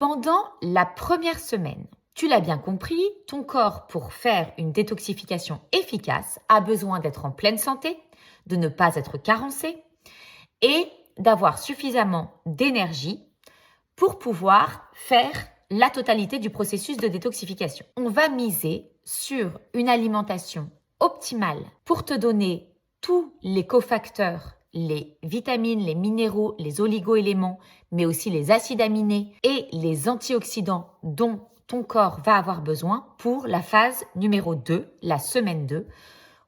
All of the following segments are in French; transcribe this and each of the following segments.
Pendant la première semaine, tu l'as bien compris, ton corps, pour faire une détoxification efficace, a besoin d'être en pleine santé, de ne pas être carencé et d'avoir suffisamment d'énergie pour pouvoir faire la totalité du processus de détoxification. On va miser sur une alimentation optimale pour te donner tous les cofacteurs, les vitamines, les minéraux, les oligo-éléments, mais aussi les acides aminés et les antioxydants dont ton corps va avoir besoin pour la phase numéro 2, la semaine 2,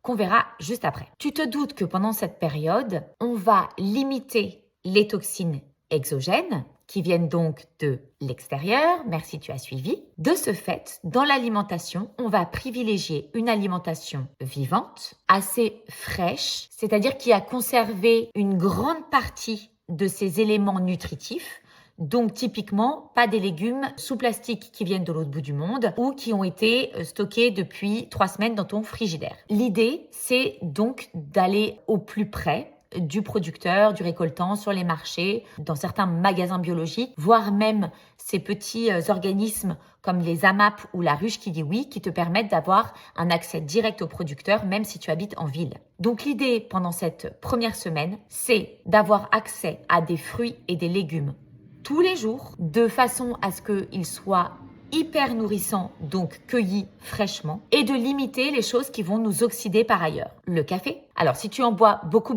qu'on verra juste après. Tu te doutes que pendant cette période, on va limiter les toxines exogènes qui viennent donc de l'extérieur. Merci, tu as suivi. De ce fait, dans l'alimentation, on va privilégier une alimentation vivante, assez fraîche, c'est-à-dire qui a conservé une grande partie de ses éléments nutritifs. Donc typiquement, pas des légumes sous plastique qui viennent de l'autre bout du monde ou qui ont été stockés depuis 3 semaines dans ton frigidaire. L'idée, c'est donc d'aller au plus près du producteur, du récoltant, sur les marchés, dans certains magasins biologiques, voire même ces petits organismes comme les AMAP ou la ruche qui dit oui, qui te permettent d'avoir un accès direct au producteur, même si tu habites en ville. Donc l'idée pendant cette première semaine, c'est d'avoir accès à des fruits et des légumes tous les jours, de façon à ce qu'ils soient hyper nourrissants, donc cueillis fraîchement, et de limiter les choses qui vont nous oxyder par ailleurs. Le café. Alors, si tu en bois beaucoup,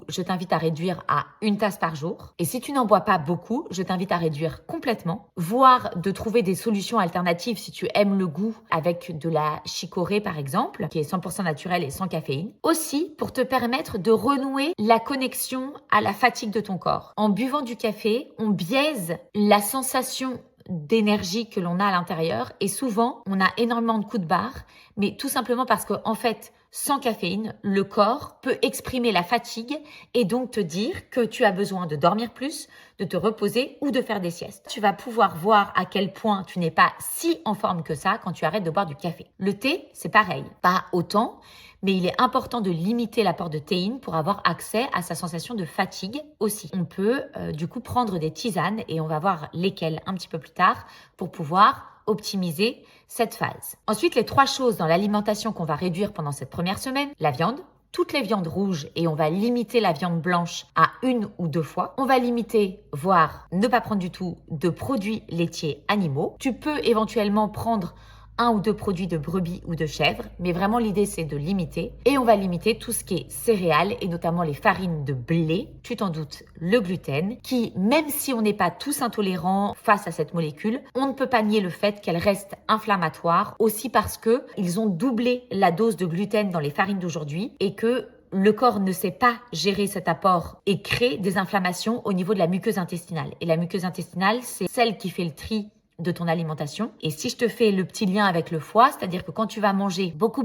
je t'invite à réduire à 1 tasse par jour. Et si tu n'en bois pas beaucoup, je t'invite à réduire complètement, voire de trouver des solutions alternatives si tu aimes le goût avec de la chicorée, par exemple, qui est 100% naturelle et sans caféine. Aussi, pour te permettre de renouer la connexion à la fatigue de ton corps. En buvant du café, on biaise la sensation d'énergie que l'on a à l'intérieur et souvent on a énormément de coups de barre, mais tout simplement parce que en fait, sans caféine, le corps peut exprimer la fatigue et donc te dire que tu as besoin de dormir plus, de te reposer ou de faire des siestes. Tu vas pouvoir voir à quel point tu n'es pas si en forme que ça quand tu arrêtes de boire du café. Le thé, c'est pareil, pas autant, mais il est important de limiter l'apport de théine pour avoir accès à sa sensation de fatigue aussi. On peut du coup prendre des tisanes et on va voir lesquelles un petit peu plus tard pour pouvoir optimiser cette phase. Ensuite, les 3 choses dans l'alimentation qu'on va réduire pendant cette première semaine, la viande, toutes les viandes rouges et on va limiter la viande blanche à 1 ou 2 fois. On va limiter, voire ne pas prendre du tout de produits laitiers animaux. Tu peux éventuellement prendre 1 ou 2 produits de brebis ou de chèvre, mais vraiment l'idée c'est de limiter. Et on va limiter tout ce qui est céréales et notamment les farines de blé, tu t'en doutes, le gluten, qui même si on n'est pas tous intolérants face à cette molécule, on ne peut pas nier le fait qu'elle reste inflammatoire, aussi parce que ils ont doublé la dose de gluten dans les farines d'aujourd'hui et que le corps ne sait pas gérer cet apport et crée des inflammations au niveau de la muqueuse intestinale. Et la muqueuse intestinale, c'est celle qui fait le tri de ton alimentation. Et si je te fais le petit lien avec le foie, c'est-à-dire que quand tu vas manger beaucoup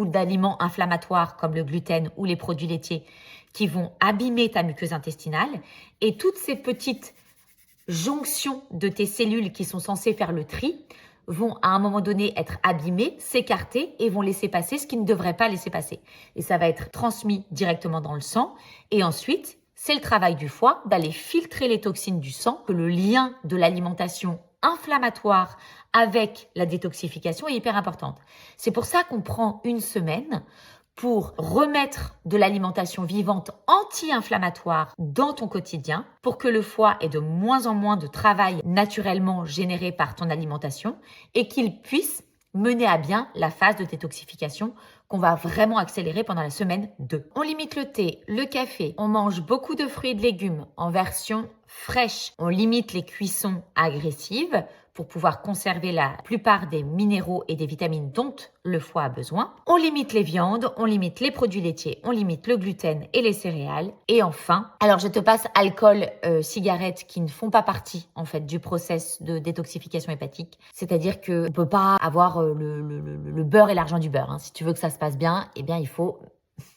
d'aliments inflammatoires comme le gluten ou les produits laitiers qui vont abîmer ta muqueuse intestinale et toutes ces petites jonctions de tes cellules qui sont censées faire le tri vont à un moment donné être abîmées, s'écarter et vont laisser passer ce qui ne devrait pas laisser passer. Et ça va être transmis directement dans le sang et ensuite, c'est le travail du foie d'aller filtrer les toxines du sang, que le lien de l'alimentation inflammatoire avec la détoxification est hyper importante. C'est pour ça qu'on prend 1 semaine pour remettre de l'alimentation vivante anti-inflammatoire dans ton quotidien pour que le foie ait de moins en moins de travail naturellement généré par ton alimentation et qu'il puisse mener à bien la phase de détoxification qu'on va vraiment accélérer pendant la semaine 2. On limite le thé, le café, on mange beaucoup de fruits et de légumes en version fraîche. On limite les cuissons agressives pour pouvoir conserver la plupart des minéraux et des vitamines dont le foie a besoin. On limite les viandes, on limite les produits laitiers, on limite le gluten et les céréales. Et enfin, alors je te passe alcool, cigarettes qui ne font pas partie en fait du process de détoxification hépatique. C'est-à-dire qu'on ne peut pas avoir le beurre et l'argent du beurre. Hein. Si tu veux que ça se passe bien, eh bien il faut...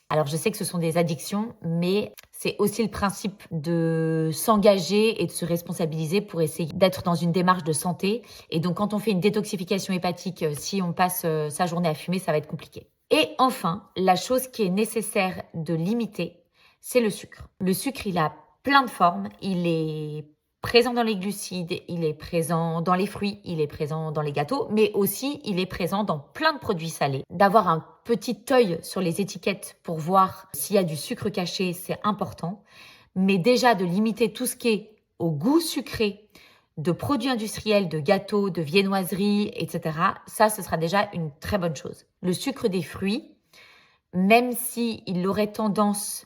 Alors je sais que ce sont des addictions, mais c'est aussi le principe de s'engager et de se responsabiliser pour essayer d'être dans une démarche de santé. Et donc quand on fait une détoxification hépatique, si on passe sa journée à fumer, ça va être compliqué. Et enfin, la chose qui est nécessaire de limiter, c'est le sucre. Le sucre, il a plein de formes, il est présent dans les glucides, il est présent dans les fruits, il est présent dans les gâteaux, mais aussi il est présent dans plein de produits salés. D'avoir un petit œil sur les étiquettes pour voir s'il y a du sucre caché, c'est important. Mais déjà de limiter tout ce qui est au goût sucré, de produits industriels, de gâteaux, de viennoiseries, etc. Ça, ce sera déjà une très bonne chose. Le sucre des fruits, même s'il aurait tendance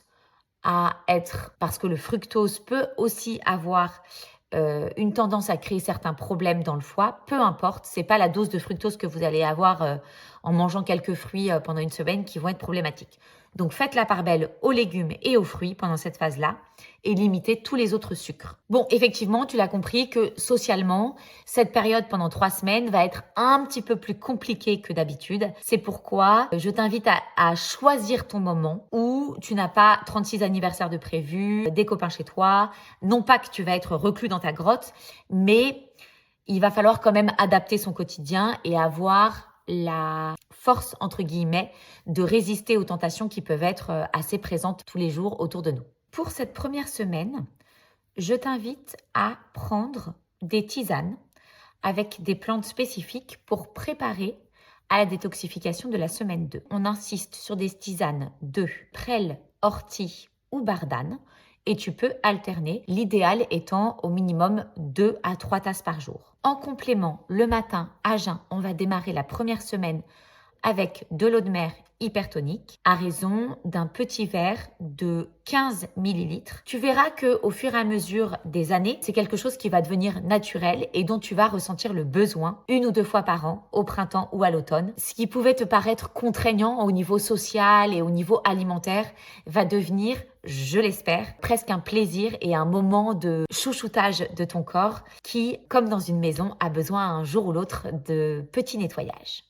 à être, parce que le fructose peut aussi avoir une tendance à créer certains problèmes dans le foie, peu importe, c'est pas la dose de fructose que vous allez avoir en mangeant quelques fruits pendant une semaine qui vont être problématiques. Donc faites la part belle aux légumes et aux fruits pendant cette phase-là et limitez tous les autres sucres. Bon, effectivement, tu l'as compris que socialement, cette période pendant 3 semaines va être un petit peu plus compliquée que d'habitude. C'est pourquoi je t'invite à choisir ton moment où tu n'as pas 36 anniversaires de prévu, des copains chez toi, non pas que tu vas être reclus dans ta grotte, mais il va falloir quand même adapter son quotidien et avoir la force, entre guillemets, de résister aux tentations qui peuvent être assez présentes tous les jours autour de nous. Pour cette première semaine, je t'invite à prendre des tisanes avec des plantes spécifiques pour préparer à la détoxification de la semaine 2. On insiste sur des tisanes de prêle, ortie ou bardane et tu peux alterner, l'idéal étant au minimum 2 à 3 tasses par jour. En complément, le matin, à jeun, on va démarrer la première semaine avec de l'eau de mer hypertonique à raison d'un petit verre de 15 ml. Tu verras qu'au fur et à mesure des années, c'est quelque chose qui va devenir naturel et dont tu vas ressentir le besoin 1 ou 2 fois par an, au printemps ou à l'automne. Ce qui pouvait te paraître contraignant au niveau social et au niveau alimentaire va devenir, je l'espère, presque un plaisir et un moment de chouchoutage de ton corps qui, comme dans une maison, a besoin un jour ou l'autre de petits nettoyages.